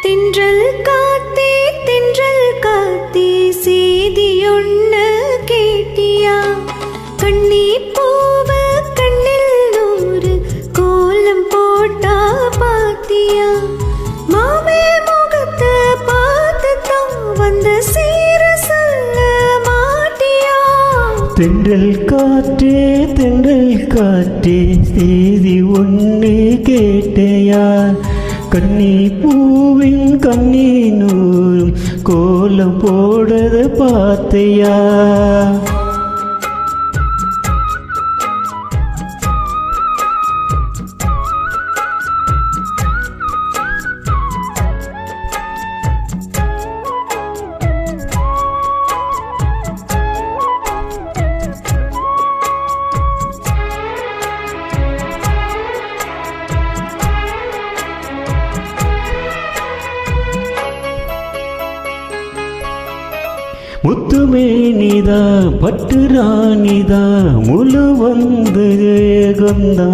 தென்றல் காத்தே செய்தியொன்னு கேட்டியா? கண்ணி பூவ கண்ணில் நூறு கோலம் போட்டா பாத்தியா? மாமே முகத்தை பார்த்துதான் வந்த சீர சொல்ல மாட்டியா? தென்றல் காற்றே செய்தி ஒன்று கேட்டையா? கண்ணி பூவின் கண்ணீனூரும் கோலம் போடுறத பார்த்தையா? முத்துமேனிதா பட்டு ராணிதா முழு வந்து ஏகந்தா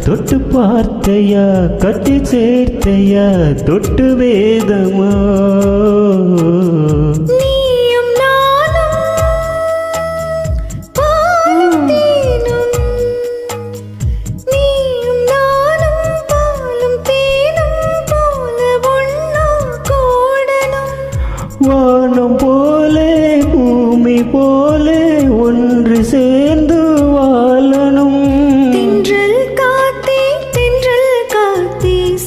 தொட்டு பார்த்தையா கட்டி சேர்த்தையா தொட்டு வேதமா? வானம் போலே பூமி போலே ஒன்று சேர்ந்து வாழணும். தென்றல் காத்தே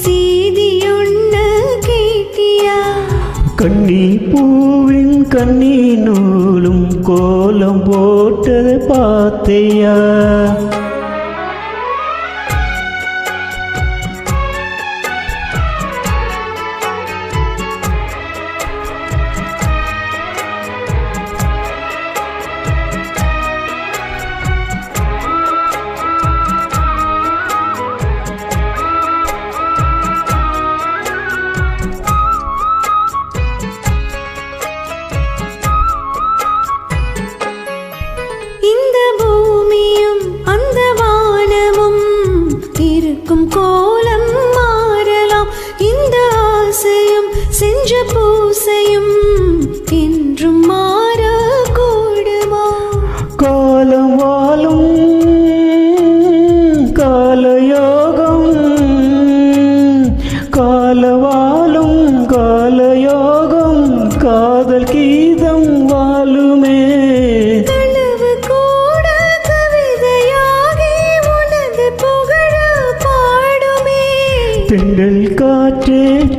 செய்தியொன்னு கேட்டியா? கண்ணி பூவின் கண்ணி நூலும் கோலம் போட்டது பார்த்தையா? இந்த பூமியும் அந்த வானமும் இருக்கும் கோலம் மாறலாம். இந்த ஆசையும் செஞ்ச பூசையும் என்றும் மாறக்கூடுமா? காலம் வாழும் காலயோகம் காலவாழும் காலயோகம் காதல் கீதம் வாழுமே.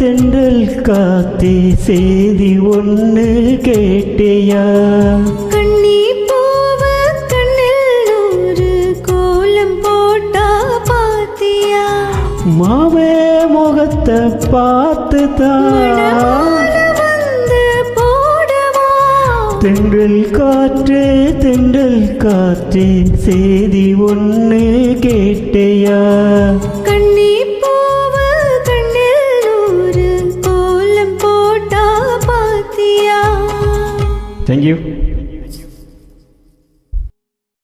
தென்றல் காத்தே செய்தி ஒன்று கேட்டையா? கண்ணி பூவ கண்ணில் நூறு கோலம் போட்டா பாத்தியா? மாவே முகத்தை பார்த்துதான் வந்து போடவா? தென்றல் காற்றே செய்தி ஒன்று கேட்டையா? கண்ணி பூவ கண்ணில் நூறு கோலம் போட்டா பாத்தியா? Thank you.